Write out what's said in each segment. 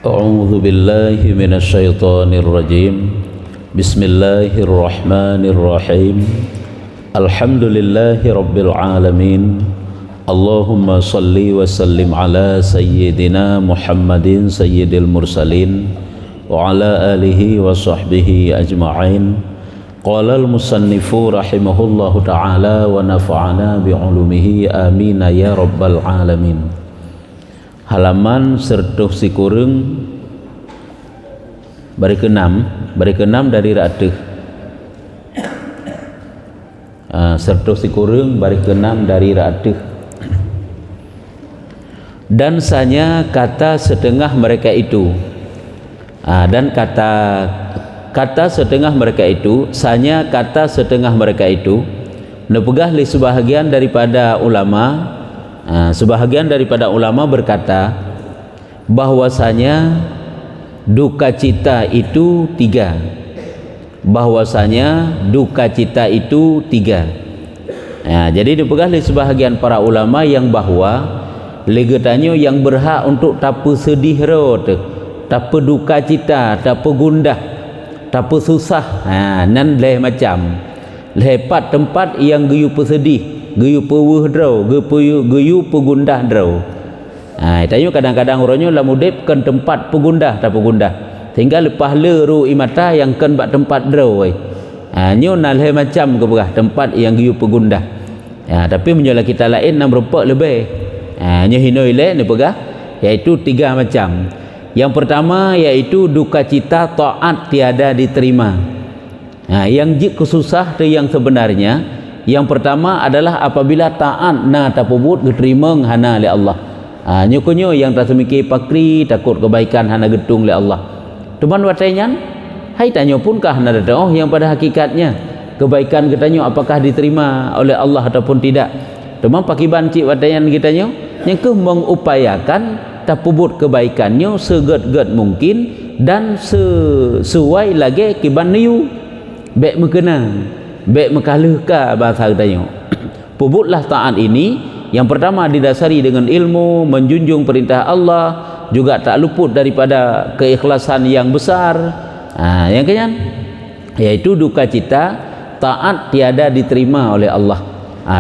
أعوذ بالله من الشيطان الرجيم بسم الله الرحمن الرحيم الحمد لله رب العالمين اللهم صل وسلم على سيدنا محمد سيد المرسلين وعلى آله وصحبه أجمعين قال المصنف رحمه الله تعالى ونفعنا بعلومه آمين يا رب العالمين. Halaman sertuh sikurung bari keenam dari rateuh. Sertuh sikurung bari keenam dari rateuh. Dan sanya kata setengah mereka itu. Dan kata setengah mereka itu, sanya kata setengah mereka itu nepegah li sebahagian daripada ulama. Sebahagian daripada ulama berkata bahwasanya duka cita itu tiga. Bahwasanya duka cita itu tiga. Jadi dipegah oleh sebahagian para ulama yang bahwa legetanyo yang berhak untuk tapu sedih rot, tapu duka cita, tapu gundah, tapu susah. Nan leh macam lepat tempat yang geyu pesedih, geyu pewuh draw, geyu pegundah draw. Itanyo kadang-kadang orangnya lah mudip kan tempat pegundah tak pegundah. Sehingga lepas leru imata yang kan bak tempat draw. Nyo nalhe macam ke berah tempat yang geyu pegundah. Tapi menyolah kita lain nam rupak lebih. Nyo hinoi le ni pegah iaitu tiga macam. Yang pertama iaitu duka cita taat tiada diterima. Yang jik kesusah tu yang sebenarnya. Yang pertama adalah apabila taat na tapubut diterima hana oleh Allah. Nyokonyo yang tak semikir pakri takut kebaikan hana getung oleh Allah. Tuman watainya hai tanyo pun kah hana datang yang pada hakikatnya kebaikan kita apakah diterima oleh Allah ataupun tidak. Tuman pakiban cik wataian kita yang ke mengupayakan tapubut kebaikannya seget-get mungkin dan sesuai lagi kiban niu baik mekena baik mekaluhkah bahasa katanya. Pubutlah taat ini yang pertama didasari dengan ilmu, menjunjung perintah Allah, juga tak luput daripada keikhlasan yang besar. Yang kemudian yaitu duka cita taat tiada diterima oleh Allah.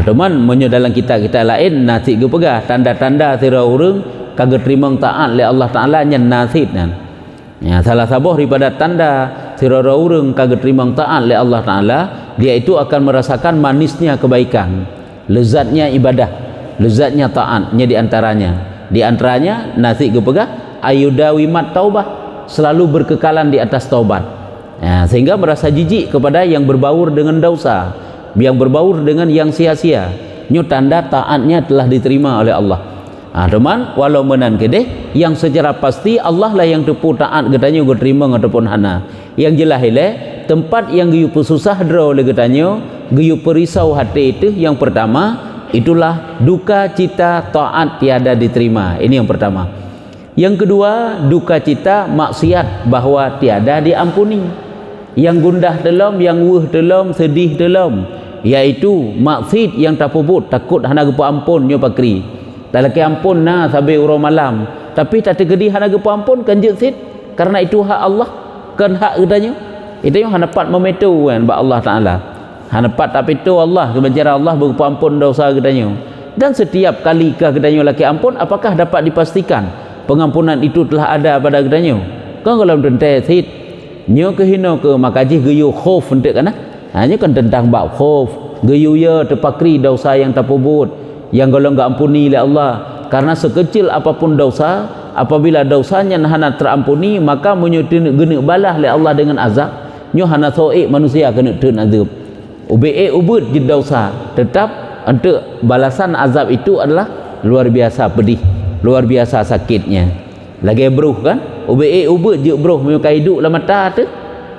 Teman menyo dalam kita lain nasi ge pegah tanda-tanda sira urang kagak terima taat oleh Allah Taala nya nasid nan. Salah sabah daripada tanda sira urang kagak terima taat oleh Allah Taala, dia itu akan merasakan manisnya kebaikan, lezatnya ibadah, lezatnya taatnya di antaranya nasi gepegah ayudawimat taubah, selalu berkekalan di atas taubat. Sehingga merasa jijik kepada yang berbaur dengan dosa, yang berbaur dengan yang sia-sia. Nyo tanda taatnya telah diterima oleh Allah. Teman walau menan kedeh yang secara pasti Allah lah yang tepu taat katanya go terima ataupun hana. Yang jelas ile tempat yang geyu susah draw le katanya, geyu perisau hati itu yang pertama itulah duka cita taat tiada diterima. Ini yang pertama. Yang kedua duka cita maksiat bahwa tiada diampuni. Yang gundah dalam, yang wuh dalam, sedih dalam, yaitu maksiat yang tak puput takut hana gepa ampun nyo pakri. Tak laki ampun na sampai urang malam, tapi tak tergedi hana gepa ampun kan jeksit karena itu hak Allah, kan hak katanya. Itu yang hanapat memetu kan ba Allah Taala. Hanapat tak petu Allah kebenaran Allah berupa ampun dosa katanya. Dan setiap kali kah katanya laki ampun, apakah dapat dipastikan pengampunan itu telah ada pada katanya? Kan kalau tentang sit nyo kehino ke makaji geyu khauf entek kana. Hanya kan tentang bab khauf, geyu ya terpakri dosa yang tak pubut yang kalau enggak ampuni oleh Allah. Karena sekecil apapun dosa, apabila dosanya hana terampuni, maka menyutin gena balah oleh Allah dengan azab. Nyo hana soek manusia kena tun azab. Ubud je dosa, tetap untuk balasan azab itu adalah luar biasa pedih, luar biasa sakitnya. Lagi bruh kan? Ubud je bruh menyukai hidup lah mata tu.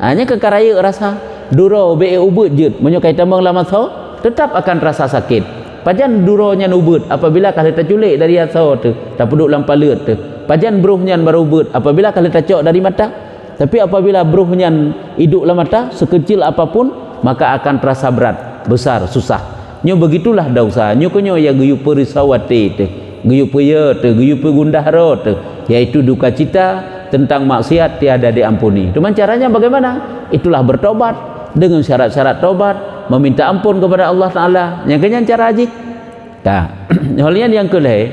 Hanya kekaraya rasa duro ubud je menyukai tambang lah masa, tetap akan rasa sakit. Pajan duronya ubud apabila kalau terculik dari asal tu, tak peduk lampalut tu. Pajan bruhnya baru ubud apabila kalau tercok dari mata. Tapi apabila bruhnya hidup lah mata sekecil apapun, maka akan terasa berat, besar, susah. Nyo begitulah dosa. Nyo konyo ya geyu perisawati tu, geyu peya tu, geyu pegundah ro tu, yaitu duka cita tentang maksiat tiada diampuni. Cuma caranya bagaimana? Itulah bertobat dengan syarat-syarat tobat, meminta ampun kepada Allah Ta'ala. Yang kenyang cara haji. Nah, yang kelih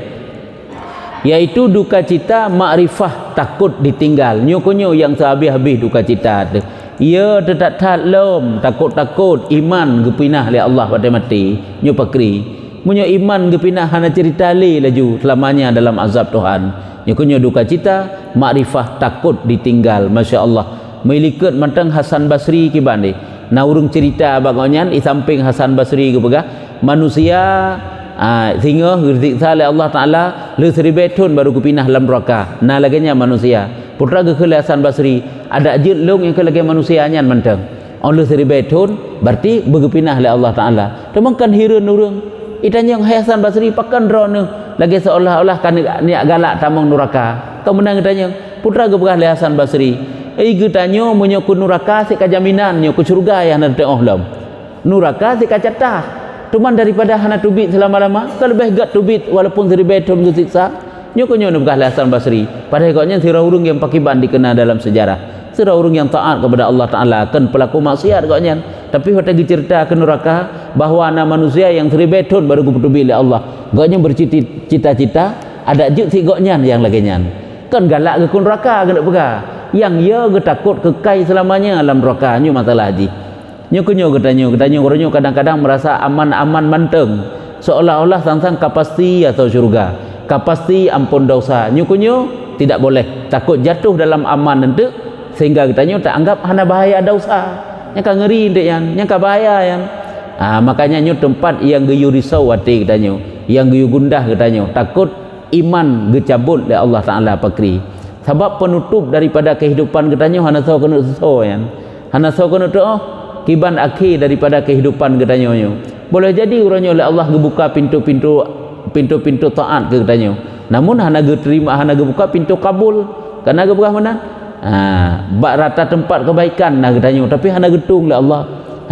yaitu duka cita makrifah, takut ditinggal. Nyokonyo yang sehabis-habis duka cita tu. Ia tetap lom, takut-takut iman gepinah oleh Allah pada mati. Nyo pakri. Munyo iman gepinah hana cerita li laju selamanya dalam azab Tuhan. Nyokonyo duka cita makrifah, takut ditinggal. Masya-Allah. Melikat matang Hasan Basri kiban ni. Na urung cerita bagonyan di samping Hasan Basri ke pegah manusia sehingga zikzal oleh Allah Ta'ala le seribetun baru kupinah dalam neraka. Nah laginya manusia putra ke Hasan Basri ada jid long yang ke lagi manusia nyan mentang on le seribetun berarti bergepinah oleh Allah Ta'ala. Temangkan hirun urang itanya yang Hasan Basri pakan drone lagi seolah-olah kan niat galak tamang neraka. Kau menang itanya putra ke Hasan Basri getanya menyokun neraka si kajaminan nyo ke surga yang ada ohlam neraka si kacatah. Cuman daripada hana tubit selama-lama kalau lebih gat tubit walaupun seribetun siksa nyokonyo nebgah Hasan Basri pada ikutnya sirah urung yang pakiban dikenal dalam sejarah sirah urung yang taat kepada Allah Ta'ala kan pelaku maksiat ikutnya tapi waktu dicerita ke neraka bahawa anak manusia yang seribetun baru kuputubit oleh Allah ikutnya bercita-cita ada juk si ikutnya yang laginya kan galak ke neraka kena pegah yang ia takut kekal selamanya dalam neraka nyo masalah haji. Nyokonyo katanya koronyo kadang-kadang merasa aman-aman manteng seolah-olah sang-sang kapasti atau syurga kapasti ampun dosa. Nyokonyo tidak boleh takut jatuh dalam aman nanti sehingga katanya tak anggap hana bahaya dosa nyangka ngeri ndek yan nyangka bahaya yan. Makanya nyo tempat yang geyu risau hati katanya yang geyu gundah katanya takut iman gecabut oleh Allah Ta'ala pakri sebab penutup daripada kehidupan katanya hana tahu kena so yan hana tahu kena tu kiban akhir daripada kehidupan katanya boleh jadi urangnya oleh Allah gebuka pintu-pintu taat ke katanya namun hana terima hana gebuka pintu kabul karena gebuka mana bak rata tempat kebaikan nah katanya tapi hana getung oleh Allah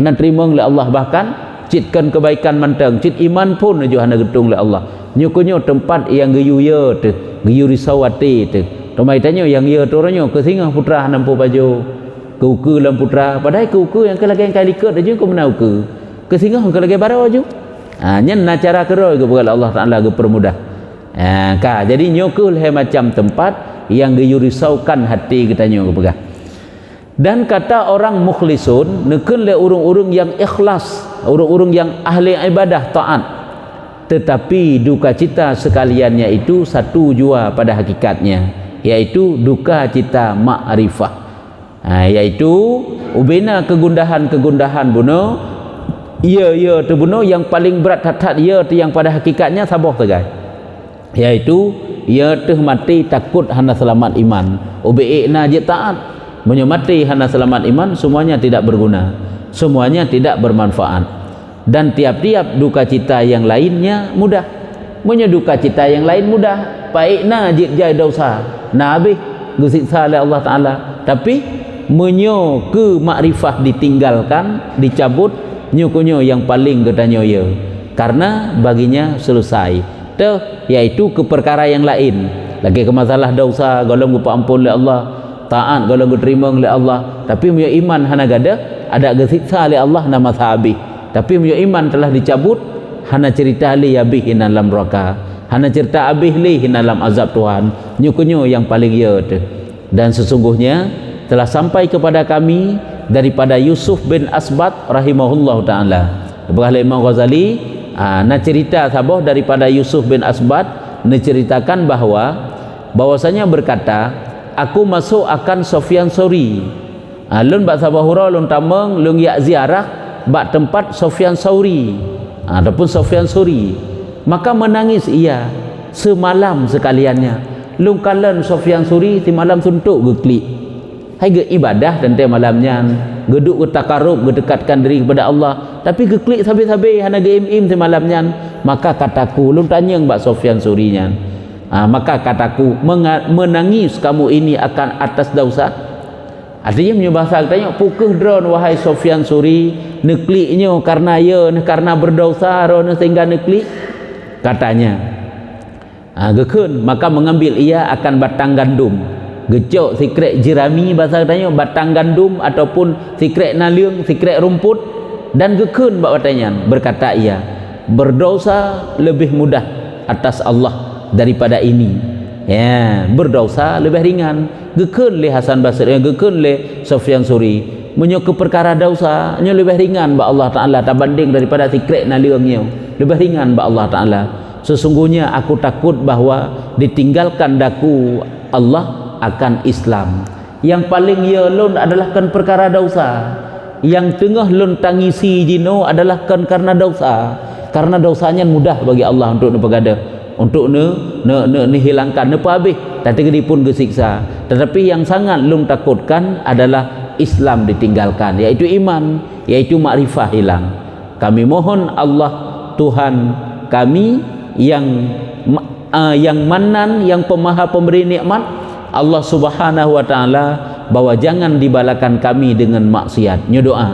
hana terima oleh Allah bahkan citkan kebaikan mantang cit iman pun juga hana getung oleh Allah nyokonyo tempat yang geyu ya tu geyu risau hati tu tomai tanya yang ya tu orangnya ke singa putra nampu baju ke dalam putra padahal ke yang kelagi yang kali ke aja kau menau ke singa ke lagi baru aja nyen na cara keroi ke bukan Allah Ta'ala ke permudah jadi nyokul he macam tempat yang geyurisaukan hati kita nyo ke pegah dan kata orang mukhlisun nekun le urung-urung yang ikhlas urung-urung yang ahli ibadah taat tetapi duka cita sekaliannya itu satu jua pada hakikatnya yaitu duka cita ma'rifah yaitu ubena kegundahan buno ia tu buno yang paling berat hatat ia tu yang pada hakikatnya saboh tegai yaitu ia tu mati takut hana selamat iman ubeikna je taat munyo mati hana selamat iman semuanya tidak berguna semuanya tidak bermanfaat dan tiap-tiap duka cita yang lainnya mudah munyo duka cita yang lain mudah baikna je jai dosa nabi gusiksa oleh Allah Ta'ala tapi menyo ke makrifah ditinggalkan dicabut nyokonyo yang paling katanya ya karena baginya selesai tu yaitu ke perkara yang lain lagi ke masalah dosa golong ku ampun oleh Allah taat golong ku terima oleh Allah tapi menyo iman hana gada ada gesiksa oleh Allah nama sahabi tapi menyo iman telah dicabut hana cerita li habis dalam neraka hana cerita habis li dalam azab Tuhan nyokonyo yang paling ya tu dan sesungguhnya telah sampai kepada kami daripada Yusuf bin Asbat rahimahullah ta'ala Ibrahim Imam Ghazali nak cerita saboh daripada Yusuf bin Asbat menceritakan bahwasanya berkata aku masuk akan Sufyan Sauri lun bak sabahura lun tameng lun yak ziarah bak tempat Sufyan Sauri ataupun Sufyan Sauri maka menangis ia semalam sekaliannya lun kalan Sufyan Sauri si malam suntuk geklik hai ge ibadah dan teh malamnya geduk ke takarub gedekatkan diri kepada Allah tapi geklik habis-habis hana ge im semalamnya maka kataku lu tanya Mbak Sufyan Surinya maka kataku menangis kamu ini akan atas dosa artinya punya bahasa katanya pukuh drone wahai Sufyan Suri nekliknya karena karena berdosa rona sehingga neklik katanya gekun maka mengambil ia akan batang gandum gecok sikrek jerami bahasa katanya batang gandum ataupun sikrek naliung, sikrek rumput dan gekun bak katanya. Berkata ia, berdosa lebih mudah atas Allah daripada ini. Ya, berdosa lebih ringan. Gekun le Hasan Basri, gekun le Sufyan Suri. Menyo ke perkara dosa nya lebih ringan bak Allah Taala berbanding daripada sikrek naliungnya. Lebih ringan bak Allah Taala. Sesungguhnya aku takut bahawa ditinggalkan daku Allah akan Islam. Yang paling ya lun adalah kan perkara dosa. Yang tengah lun tangisi jino adalah kan karena dosa. Karena dosanya mudah bagi Allah untuk nepegada, untuk hilangkan nepa habis tapi pun gesiksa. Tetapi yang sangat lun takutkan adalah Islam ditinggalkan, yaitu iman, yaitu makrifah hilang. Kami mohon Allah Tuhan kami yang manan, yang pemaha pemberi nikmat, Allah Subhanahu wa taala, bahwa jangan dibalakan kami dengan maksiat. Nyo doa.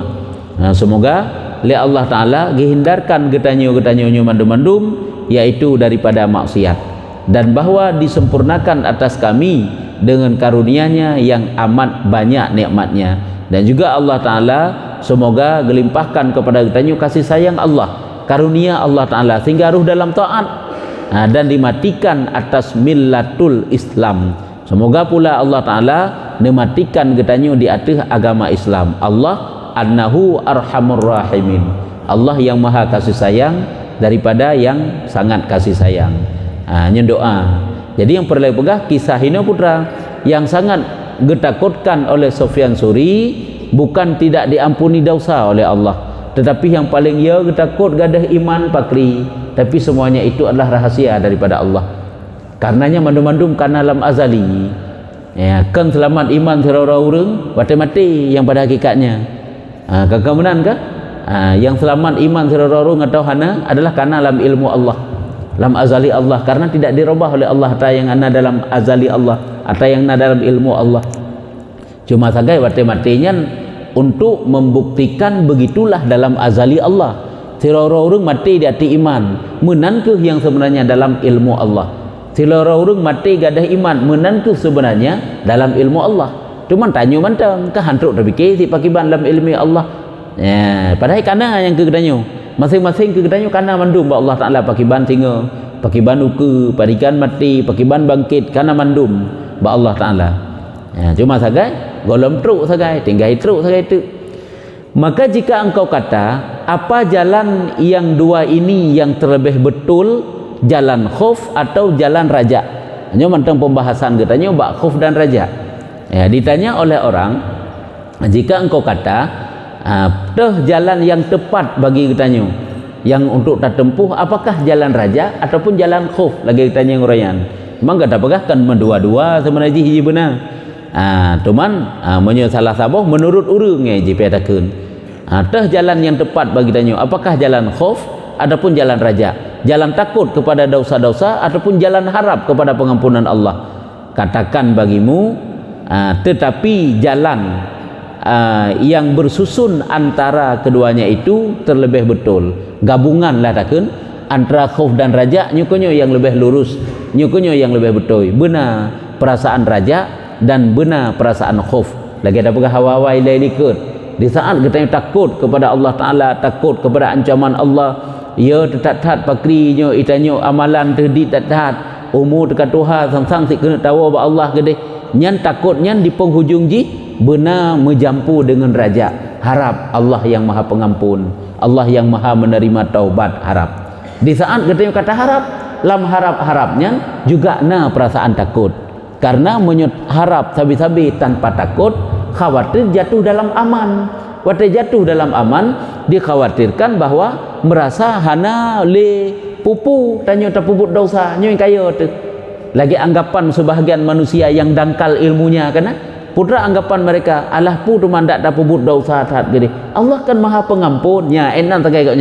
Nah, semoga oleh Allah taala dihindarkan getanyo-getanyo mandum-mandum yaitu daripada maksiat, dan bahwa disempurnakan atas kami dengan karunia-Nya yang amat banyak nikmatnya. Dan juga Allah taala semoga gelimpahkan kepada getanyo kasih sayang Allah, karunia Allah taala sehingga ruh dalam taat dan dimatikan atas millatul Islam. Semoga pula Allah taala mematikan getanyo di atas agama Islam. Allah annahu arhamur rahimin. Allah yang maha kasih sayang daripada yang sangat kasih sayang. Nya doa. Jadi yang perlu pegah kisah Hina Putra yang sangat getakutkan oleh Sufyan Suri, bukan tidak diampuni dosa oleh Allah, tetapi yang paling ia getakut gadah iman pakri, tapi semuanya itu adalah rahasia daripada Allah. Karenanya mandum-mandum karena alam azali ya, kan selamat iman terora urang mati-mati yang pada hakikatnya kakak menan kah? Yang selamat iman terora urang atau hana adalah karena alam ilmu Allah, alam azali Allah, karena tidak dirubah oleh Allah ta yang ana dalam azali Allah atau yang ana dalam ilmu Allah. Cuma sagai mati-matinya untuk membuktikan begitulah dalam azali Allah. Terora urang mati di hati iman, menanku yang sebenarnya dalam ilmu Allah. Sila orang mati gadah iman menantu sebenarnya dalam ilmu Allah. Cuma tanya mantang ke hantuk terfikir si pakiban dalam ilmu Allah. Ya, padahal kana yang kegedanyo. Masing-masing kegedanyo kana mandum ba Allah Taala pakiban singa, pakiban uku, parikan mati, pakiban bangkit kana mandum ba Allah Taala. Ya, cuma sagai golom truk sagai, tinggal truk sagai itu. Maka jika engkau kata apa jalan yang dua ini yang terlebih betul, jalan khauf atau jalan raja? Hanya tentang pembahasan katanya bak khauf dan raja. Ya, ditanya oleh orang, jika engkau kata jalan yang tepat bagi katanya yang untuk tak tempuh, apakah jalan raja ataupun jalan khauf? Lagi ditanya ngurayan. Memang kata apakah kan mendua-dua sebenarnya hiji benar. Cuman menyo salah saboh menurut urang je petakeun. Jalan yang tepat bagi tanya apakah jalan khauf ataupun jalan raja? Jalan takut kepada dosa-dosa ataupun jalan harap kepada pengampunan Allah? Katakan bagimu, tetapi jalan yang bersusun antara keduanya itu terlebih betul. Gabunganlah takun antara khauf dan raja, nyukunyo yang lebih lurus, nyukunyo yang lebih betul. Benar perasaan raja dan benar perasaan khauf. Lagi ada pegah hawa-hawa ilailikut. Di saat kita takut kepada Allah Taala, takut kepada ancaman Allah, ya tetap pakrinya itanyo amalan tadi tetap umur dekat Tuhan sang-sang si kena tahu bahwa Allah gede nyan takut nyan di penghujung ji benar menjampu dengan raja, harap Allah yang maha pengampun, Allah yang maha menerima taubat, harap. Di saat kita kata harap, lam harap-harapnya juga na perasaan takut, karena harap sabi-sabi tanpa takut khawatir jatuh dalam aman. Waktu jatuh dalam aman, dikhawatirkan bahwa merasa hana le pupu tanya terpuput dosa nyo yang kaya tu. Lagi anggapan sebahagian manusia yang dangkal ilmunya kana putra anggapan mereka alah pu tu mandak terpuput dosa tat gede. Allah kan maha pengampun nya enan tagai kau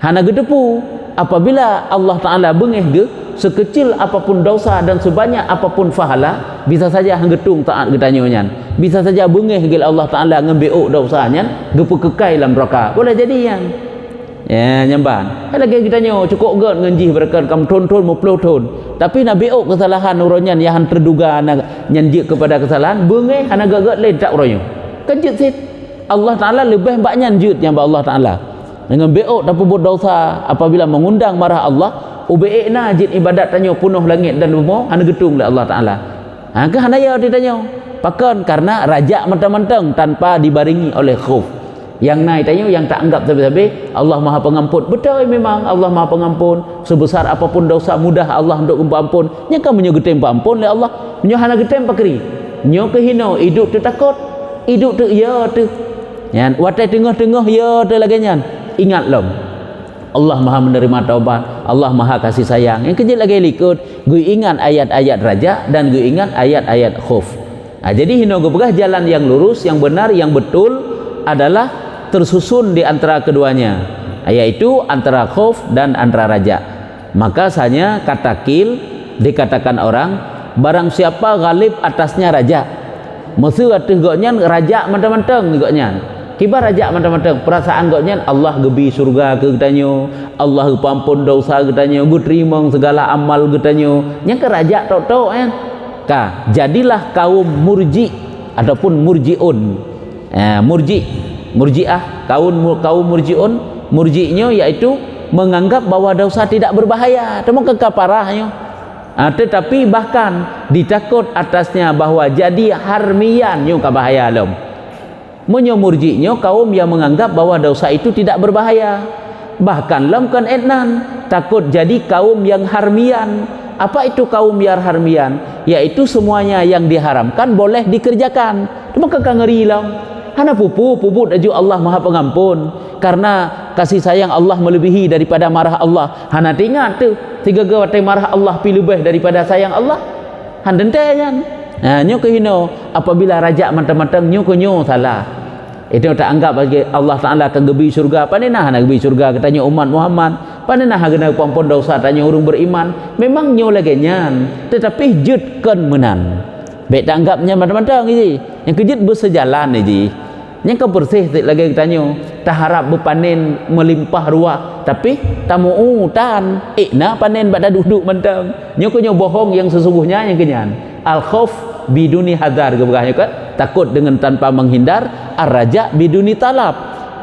hana gedepu apabila Allah Taala bengeh ge sekecil apapun dosa dan sebanyak apapun fahala bisa saja hanggetung taat getanyo nyan, bisa saja bengeh gil Allah Taala ngembeuk dosanya gepu kekai dalam neraka, boleh jadi yang ya nyamban lagi kita nyo cukup gad ngenji berkan kam ton-ton 50 ton tapi nak beok kesalahan uronyan yang terduga nak nyanjik kepada kesalahan bengai hana gagak lain tak uronyo kejut sit Allah Taala lebih banyak nyanjut yang Allah Taala dengan beok tak buat dosa apabila mengundang marah Allah ubeikna jin ibadat tanyo penuh langit dan bumi hana getung oleh Allah Taala ke hana ya ditanya pakan karena raja mentang-mentang tanpa dibaringi oleh khauf yang naik tanya yang tak anggap sampai-sampai Allah Maha Pengampun betul memang Allah Maha Pengampun sebesar apapun dosa mudah Allah untuk ampun nya kan menyegetem ampun oleh Allah nyo hana getem pakri nyo kehino hidup tu takut hidup tu ya tu yan watai tengah-tengah ya tu lagi nyan ingat lom Allah Maha menerima taubat Allah Maha kasih sayang yang kejil lagi likut gue ingat ayat-ayat raja dan gue ingat ayat-ayat khauf jadi hino gue pegah jalan yang lurus yang benar yang betul adalah tersusun di antara keduanya yaitu antara khauf dan antara raja maka sanya kata kil dikatakan orang barang siapa galib atasnya raja musuh atuh goknyan raja mentang-mentang goknyan kibar raja mentang-mentang perasaan goknyan Allah gebi surga ke getanyo Allah pampun dosa getanyo gu terima segala amal getanyo nya ke raja tok-tok kan jadilah kaum murji ataupun murjiun murjiah kaum murjiun murji'nya yaitu menganggap bahwa dosa tidak berbahaya temu kekaparahnya tetapi bahkan ditakut atasnya bahwa jadi harmian nyo kabahaya lom menyo murji'nya kaum yang menganggap bahwa dosa itu tidak berbahaya bahkan lom kan etnan takut jadi kaum yang harmian apa itu kaum yang harmian yaitu semuanya yang diharamkan boleh dikerjakan temu ngeri lom hana puput aju Allah Maha Pengampun karena kasih sayang Allah melebihi daripada marah Allah hana ingat tu tiga gawatai marah Allah pi lebih daripada sayang Allah han denteyan nyo kehino apabila raja mentang-mentang nyo salah itu tak anggap bagi Allah Taala ke gebi surga panenah hana gebi surga katanya umat Muhammad panenah hagena pampun dosa tanya urang beriman memang nyo lagi nyan tetapi jutkan menan baik tak anggapnya mentang-mentang ji yang kejut bersejalan ji yang kau bersih lagi tanya tak harap berpanen melimpah ruah tapi tamu tan na panen pada duduk mentang nyo bohong yang sesungguhnya yang kenyan al khauf biduni hadar gebagahnya kan takut dengan tanpa menghindar ar-raja biduni talab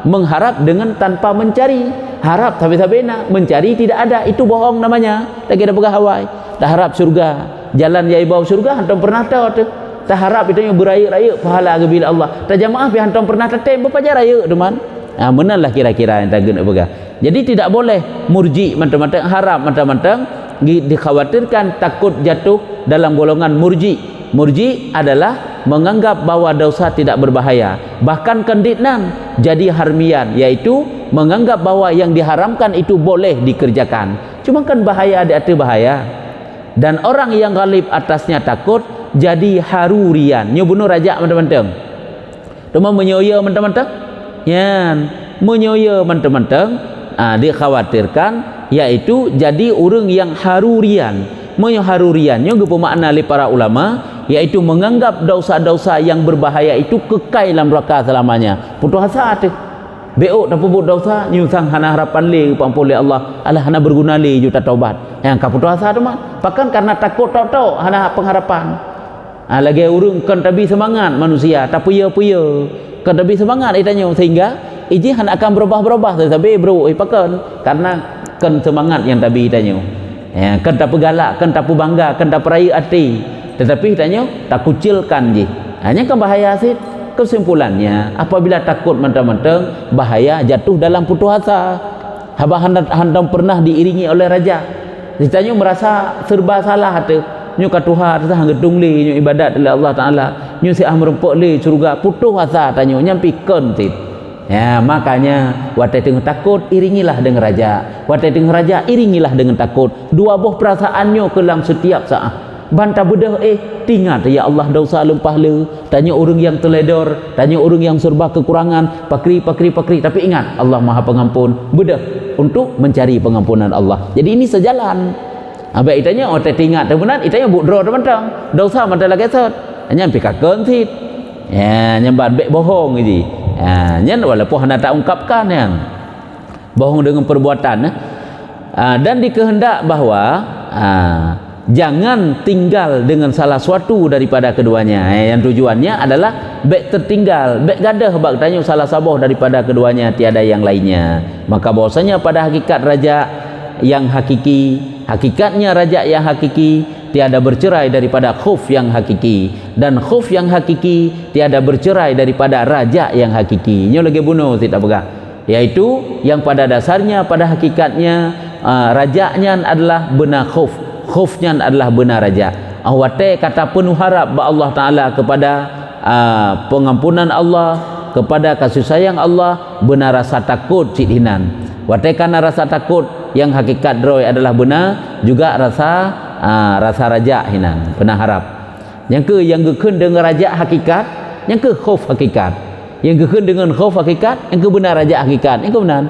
mengharap dengan tanpa mencari harap tapi sabena mencari tidak ada itu bohong namanya lagi ada pegawai tak harap surga jalan yang bau surga hantam pernah tahu tu tak harap itu yang beraya-raya pahala bila Allah tak jamaah pi hantam pernah tetem berpajar raya teman menanlah kira-kira yang tak guna pegah jadi tidak boleh murji mentang-mentang haram mentang-mentang dikhawatirkan takut jatuh dalam golongan murji adalah menganggap bahwa dosa tidak berbahaya bahkan kenditnan jadi harmian yaitu menganggap bahwa yang diharamkan itu boleh dikerjakan cuma kan bahaya di atas bahaya dan orang yang galib atasnya takut jadi harurian nyo bunuh raja mentang-mentang teman menyoya mentang-mentang yan menyoya mentang-mentang dikhawatirkan yaitu jadi orang yang harurian harurian nyo gepo makna oleh para ulama yaitu menganggap dosa-dosa yang berbahaya itu kekal dalam neraka selamanya putus asa tu beok tak puput dosa nyusang hana harapan le pampun oleh Allah alah hana berguna le juta taubat yang ka putus asa tu mah bahkan karena takut tok-tok hana pengharapan lagi urung kan tabi semangat manusia tak puya-puya kan tabi semangat itanya sehingga iji hana akan berubah-berubah tetapi bro pakan karena kan semangat yang tabi itanya kan tak pegalak kan tak bangga kan tak peraya hati tetapi itanya tak kucilkan je hanya kan bahaya sih kesimpulannya apabila takut mentang-mentang bahaya jatuh dalam putus asa haba handam pernah diiringi oleh raja ditanya merasa serba salah tu nyu ka Tuhan sah gedung li nyu ibadat oleh Allah Taala nyu si merempok li surga putus asa tanya nyampikeun tit makanya watai tengah takut iringilah dengan raja watai tengah raja iringilah dengan takut dua buah perasaannya kelam setiap saat bantah bedah tingat ya Allah dosa lempah le tanya orang yang teledor tanya orang yang serba kekurangan pakri tapi ingat Allah Maha Pengampun bedah untuk mencari pengampunan Allah jadi ini sejalan abang itanya otak tingat teman itanya budro teman-teman dosa mata lagi set hanya pikakan sit nyambat bek bohong gitu nyan walaupun hendak tak ungkapkan yang bohong dengan perbuatan. Dan dikehendak bahawa jangan tinggal dengan salah suatu daripada keduanya. Yang tujuannya adalah baik tertinggal, baik gadah bak tanya salah sabuh daripada keduanya, tiada yang lainnya. Maka bahwasanya pada hakikat raja yang hakiki, hakikatnya raja yang hakiki tiada bercerai daripada khuf yang hakiki, dan khuf yang hakiki tiada bercerai daripada raja yang hakiki. Nyo lagi bunuh tidak pegah, yaitu yang pada dasarnya pada hakikatnya rajanya adalah benar khuf, khufnya adalah benar raja. Awate kata penuh harap ba Allah Taala kepada pengampunan Allah, kepada kasih sayang Allah, benar rasa takut sidhinan. Wate kana rasa takut yang hakikat droi adalah benar, juga rasa raja hinan, benar harap. Yang gekun dengan raja hakikat, yang ke khauf hakikat. Yang gekun dengan khauf hakikat, yang ke benar raja hakikat. Yang ke benar.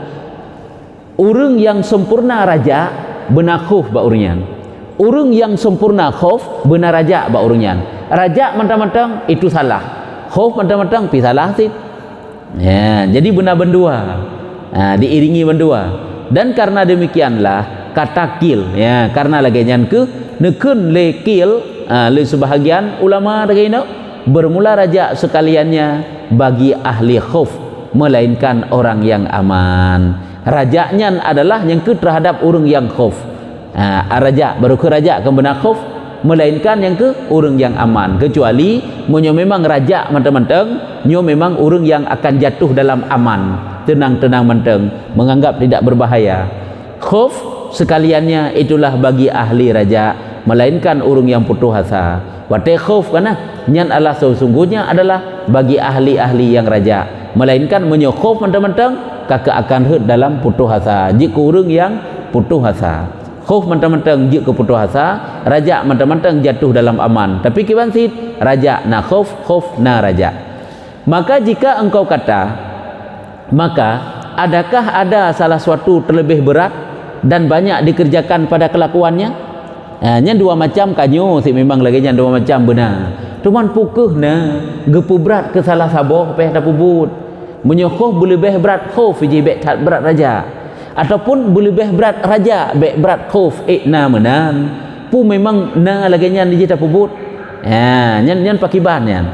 Orang yang sempurna raja benar khauf ba urunyan. Orang yang sempurna khauf benar raja ba urunyan. Raja mentang-mentang itu salah, khauf mentang-mentang pi salah sit. Ya, jadi benar bendua. Diiringi bendua. Dan karena demikianlah kata kil, ya, karena lagi nyan ke nekun le kil, le sebahagian ulama dagina bermula raja sekaliannya bagi ahli khauf, melainkan orang yang aman. Rajanya adalah yang ke terhadap orang yang khauf. Raja baru ke raja ke benar khauf, melainkan yang ke orang yang aman. Kecuali munyo memang raja menteng-menteng, nyo memang orang yang akan jatuh dalam aman, tenang-tenang menteng, menganggap tidak berbahaya. Khauf sekaliannya itulah bagi ahli raja, melainkan orang yang putus asa. Wate khauf kana nyan Allah sesungguhnya adalah bagi ahli-ahli yang raja, melainkan menyo khauf menteng-menteng kakak akan hut dalam putus asa. Jika orang yang putus asa, khauf menteng-menteng jika putus asa, raja menteng-menteng jatuh dalam aman. Tapi kiban sit raja na khauf, khauf na raja. Maka jika engkau kata, maka adakah ada salah suatu terlebih berat dan banyak dikerjakan pada kelakuannya? Nya dua macam kanyo si memang lagi nya dua macam benar. Cuman pukuh na gepu berat ke salah saboh peh dapu but. Munyo khauf boleh lebih berat khauf je bek tak berat raja. Ataupun boleh lebih berat raja bek berat khauf na menan. Pu memang na lagi nya di dapu but. Nyan pakiban nyan.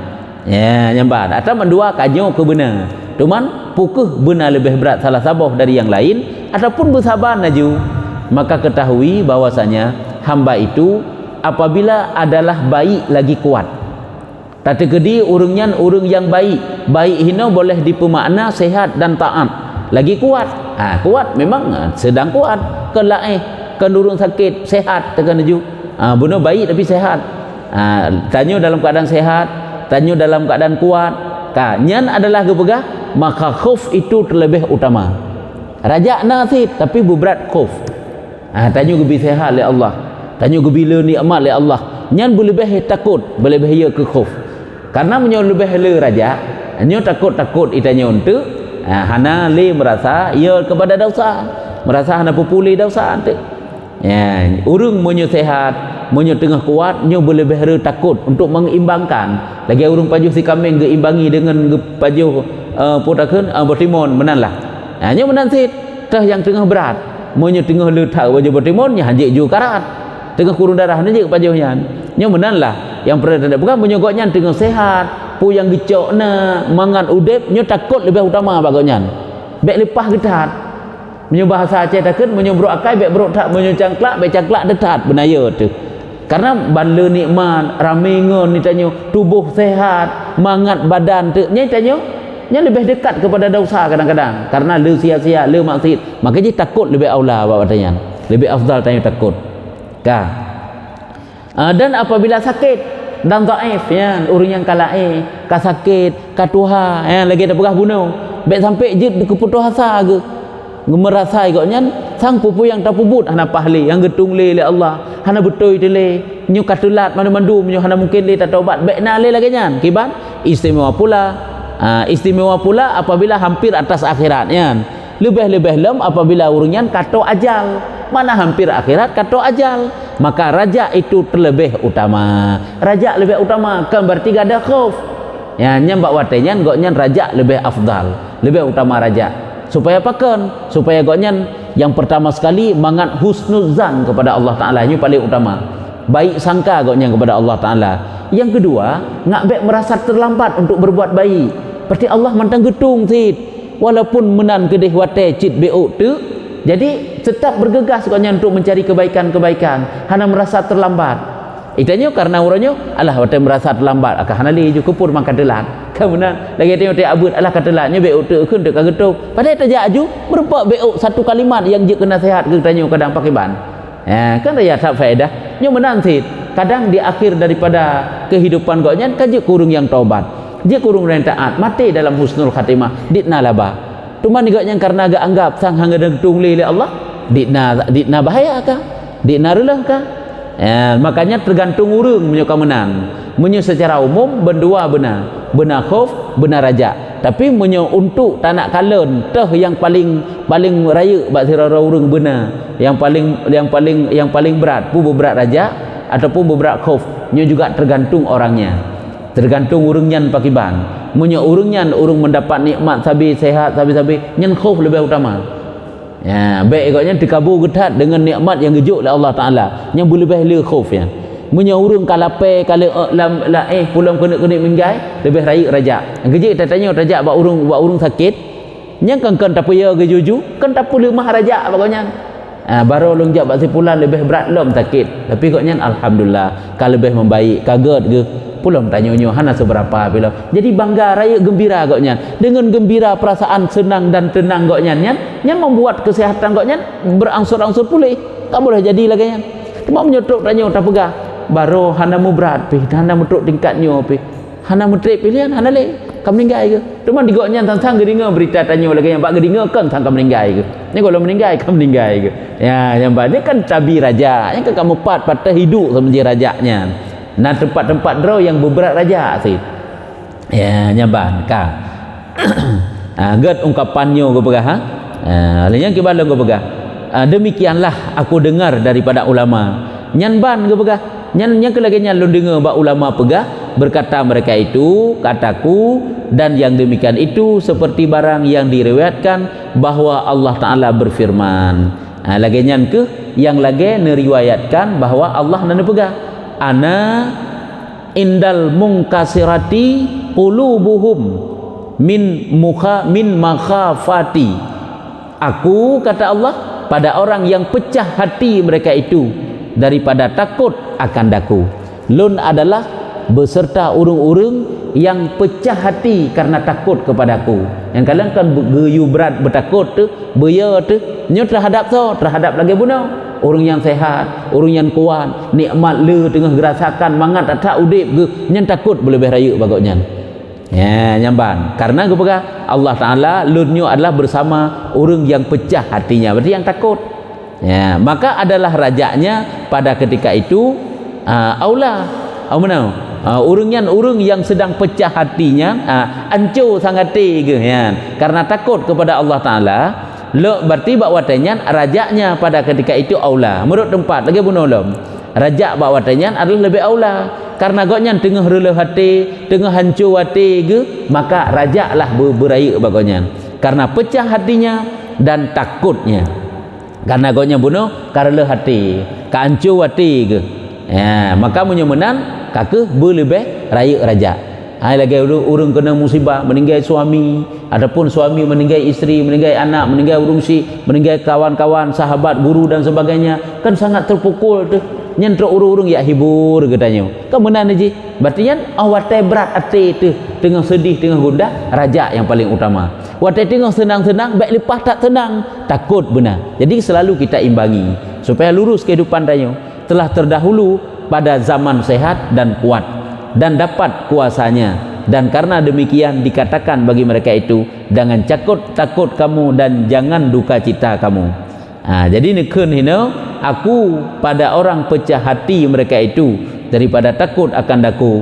Nyan ban. Atau mendua kanyo ke benar. Cuman pukuh benar lebih berat salah saboh dari yang lain, ataupun bersabar naju. Maka ketahui bahwasanya hamba itu apabila adalah baik lagi kuat. Tata gedi urungnya urung yang baik. Baik hino boleh dipemakna sehat dan taat. Lagi kuat. Kuat memang sedang kuat. Kelaih, kendurung sakit, sehat tekan naju. Benar baik tapi sehat. Tanyo dalam keadaan sehat, tanyo dalam keadaan kuat. Nyan adalah gepegah, maka khauf itu terlebih utama. Raja nasid tapi berat khauf. Tanyo gebi sehat oleh Allah, tanyo gebi le nikmat oleh Allah. Nyan boleh lebih takut, boleh lebih ya ke khauf. Karena menyo lebih le raja, nyo takut-takut itanyo untuk hana le merasa ya kepada dosa, merasa hana pupuli dosa ante. Ya, urung menyo sehat, menyo tengah kuat, nyo boleh lebih takut untuk mengimbangkan. Lagi urung pajuh si kambing geimbangi dengan pajuh putakeun bertimun menanlah. Nyo menan sit tah yang tengah berat. Monyo tengah letak wajah bertimun nya hanjik ju karat. Tengah kurun darah ni je pajuhnya. Nyo menanlah. Yang pernah tidak bukan menyogoknya tengah sehat. Pu yang gecokna mangan udep nyo takut lebih utama bagoknya. Bek lepah getat. Menyo bahasa Aceh takeun menyo brok akai bek brok tak menyo cangklak bek cangklak detat benaya tu. Karena bala nikmat rame ngon ni tanyo tubuh sehat, mangat badan tu nya tanyo nya lebih dekat kepada dosa kadang-kadang karena le sia-sia le maksiat. Maka dia takut lebih aula bawa tanya. Lebih afdal tanya takut. Dan apabila sakit dan dhaif ya, orang yang kalai, ka sakit, ka tuha, lagi ada pegah bunuh. Baik sampai je keputus asa ke. Merasa igaknya sang pupu yang tak pubut hana pahli yang getung le Allah hana betul tu le nyu katulat mandu-mandu nyu hana mungkin le tak taubat baik na le lagi nyan kiban istimewa pula apabila hampir atas akhirat nyan lebih-lebih lem apabila urunyan kato ajal mana hampir akhirat kato ajal maka raja itu terlebih utama kan berarti ada khauf ya nyambak watenya goknya raja lebih afdal lebih utama raja supaya apakan? Supaya goknya yang pertama sekali mangat husnuzan kepada Allah Ta'ala, ini paling utama, baik sangka goknya kepada Allah Ta'ala. Yang kedua, ngak baik merasa terlambat untuk berbuat baik, berarti Allah mantang getung tit walaupun menan kedih wate cit beuk tu, jadi tetap bergegas goknya untuk mencari kebaikan-kebaikan, hana merasa terlambat. Itanya karena orangnya alah wate merasa terlambat akah hana li ju kupur makan telat kemudian lagi tengok dia abut alah katelatnya beuk tu keun tu kagetung padahal tajak aju berempat beuk satu kalimat yang je kena sihat ke tanya kadang pakai ban kan raya tak faedah nyo menan tit kadang di akhir daripada kehidupan goknya kaje kurung yang taubat je kurung yang taat mati dalam husnul khatimah ditna laba cuma ni goknya karena agak anggap sang hang getung li Allah ditna bahaya kah ditna relah kah makanya tergantung urang menyuka menan menyu secara umum berdua benar khauf benar raja tapi menyu untuk tak nak kalen teh yang paling raya bak sirara urang benar yang paling berat pu berat raja ataupun berat khauf nyu juga tergantung orangnya tergantung urangnya pakiban menyu urangnya urang mendapat nikmat sabi sehat sabi nyen khauf lebih utama baik agaknya dikabur getat dengan nikmat yang gejuk oleh Allah Ta'ala yang berlebih le khauf ya menyaurung kalape kala pulang kena minggai lebih raya raja gejek tak tanya raja buat urung sakit nyang kan tak payah ke juju kan tak boleh mah raja baganya baru long jak bak pulang lebih berat lom sakit tapi koknya alhamdulillah kalau lebih membaik kaget ke pulang tanya-nyo hana seberapa bila jadi bangga raya gembira koknya dengan gembira perasaan senang dan tenang koknya yang membuat kesehatan koknya berangsur-angsur pulih tak boleh jadi lagi nya cuma menyotok tanya tak pegah baru hana mu berat pi hana mutuk tingkatnya pi hana mutrip pilihan hana le kam meninggai ke cuma digoknya tang gedinga berita tanya lagi yang bak gedinga kan tang kam meninggai ke ni kalau meninggai kam meninggai ke ya yang banyak kan tabi raja yang ke kamu patah hidup sama je rajanya nah tempat-tempat draw yang beberat raja sih ya nyaban ka get ungkapannya go pegah lainnya kibala go pegah demikianlah aku dengar daripada ulama nyanban go pegah nyan kelaganya lu dengar bak ulama pegah berkata mereka itu kataku dan yang demikian itu seperti barang yang diriwayatkan bahwa Allah Ta'ala berfirman lagi nyan ke yang lagi neriwayatkan bahwa Allah nana pegah ana indal mungkasirati qulubuhum min makhafati aku kata Allah pada orang yang pecah hati mereka itu daripada takut akan daku lun adalah beserta urung-urung yang pecah hati karena takut kepadaku yang kalian kan geyu berat bertakut tu beya tu nyo terhadap lagi bunuh orang yang sehat, orang yang kuat, nikmat le tengah gerasakan mangat tak udip ke nyen takut berlebih raya bagoknya. Ya, nyamban. Karena kepada Allah Taala lunyo adalah bersama orang yang pecah hatinya, berarti yang takut. Ya, maka adalah rajanya pada ketika itu aula. Orang yang sedang pecah hatinya, ancur sangat ke ya. Karena takut kepada Allah Taala berarti bakwatanya rajanya pada ketika itu aula menurut tempat lagi bunolom raja bakwatanya adalah lebih aula karena goknya tengah rela hati tengah hancur hati ke maka raja lah beraya bagonya karena pecah hatinya dan takutnya karena goknya bunuh karena hati kancur hati ke ya maka menyemenan kakek berlebih raya raja lagi urung kena musibah meninggal suami ataupun suami meninggal isteri meninggal anak meninggal urungsi meninggal kawan-kawan sahabat guru dan sebagainya kan sangat terpukul tu nyentrok urung-urung ya hibur katanya kan benar ji berarti kan awate berat hati tu tengah sedih tengah gundah raja yang paling utama wate tengah senang-senang baik lepas tak tenang takut benar jadi selalu kita imbangi supaya lurus kehidupan tanya telah terdahulu pada zaman sehat dan kuat dan dapat kuasanya dan karena demikian dikatakan bagi mereka itu jangan takut kamu dan jangan duka cita kamu jadi nekun hina aku pada orang pecah hati mereka itu daripada takut akan daku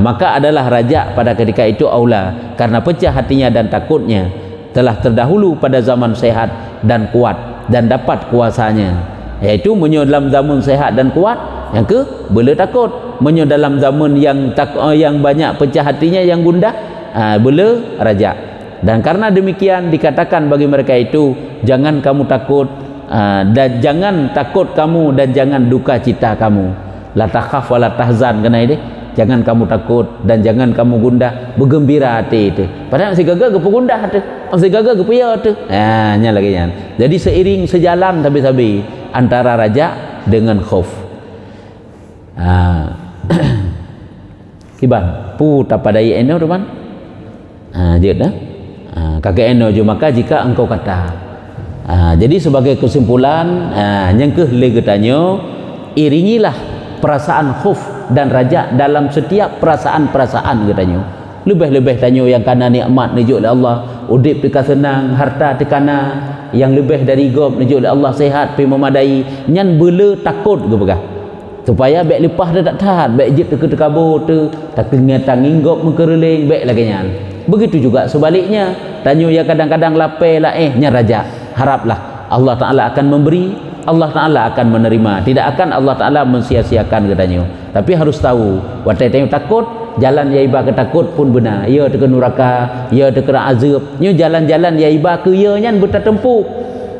maka adalah raja pada ketika itu aula karena pecah hatinya dan takutnya telah terdahulu pada zaman sehat dan kuat dan dapat kuasanya yaitu menyo dalam zaman sehat dan kuat yang ke boleh takut menyo dalam zaman yang banyak pecah hatinya yang gundah boleh raja Dan karena demikian dikatakan bagi mereka itu, jangan kamu takut dan jangan takut kamu dan jangan duka cita kamu. La takhaf wa la tahzan, kena ini. Jangan kamu takut dan jangan kamu gundah, bergembira hati itu. Padahal masih gagal ke gundah tu, masih gagal ke pia tu. Nya lagi nya. Jadi seiring sejalan tabi-tabi antara raja dengan khauf. Kiban pu tapadai eno teman. Je dah. Kakek eno je maka jika engkau kata. Jadi sebagai kesimpulan yang lagi tanya, iringilah perasaan khauf dan raja dalam setiap perasaan-perasaan katanya. Lebih-lebih tanya yang kana nikmat nujuk oleh Allah, udip tika senang, harta tekana, yang lebih dari gob nujuk oleh Allah, sehat pi memadai, nyan bela takut ke begah. Supaya baik lepas dah tak tahan, baik jit ke kabur tu, tak kengetang inggop mengkereling baik lagi nyan. Begitu juga sebaliknya, tanya yang kadang-kadang lapar lah nya raja, haraplah Allah Taala akan memberi, Allah Ta'ala akan menerima. Tidak akan Allah Ta'ala mensia-siakan katanya. Tapi harus tahu, watai tanya takut, jalan ya iba ke takut pun benar. Ya ke neraka, ya ke azab. Nyo jalan-jalan ya iba ke ya nyan buta tempuh.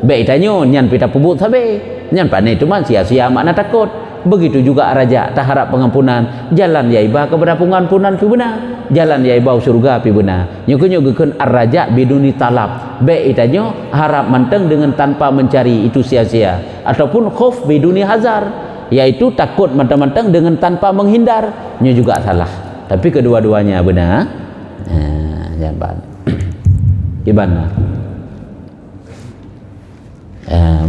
Baik tanya nyan pita pubut sabe. Nyan pandai tu man sia-sia makna takut. Begitu juga raja tak harap pengampunan, jalan ya iba kepada pengampunan pi benar, jalan ya iba surga pi benar. Nyukeun ar-raja biduni talab, baik itanyo harap manteng dengan tanpa mencari, itu sia-sia. Ataupun khauf biduni hazar, yaitu takut manteng-manteng dengan tanpa menghindar, nyo juga salah. Tapi kedua-duanya benar. Jangan gimana?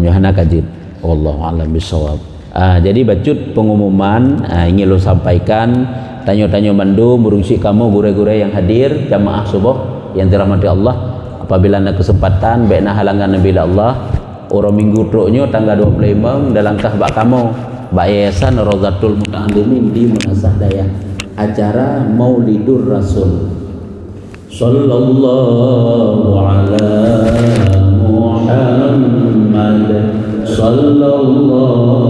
Yohana kajid. Wallahu a'lam bishawab. Jadi bacut pengumuman ingin lo sampaikan, tanya-tanya mandu berungsi kamu gure-gure yang hadir jamaah subuh yang dirahmati Allah, apabila ada kesempatan baik nak halangan Nabi Allah orang minggu truknya tanggal 25 dalam kah bak kamu bak yayasan Rozatul Muta'allimin di Munasah Daya, acara Maulidur Rasul sallallahu ala Muhammad sallallahu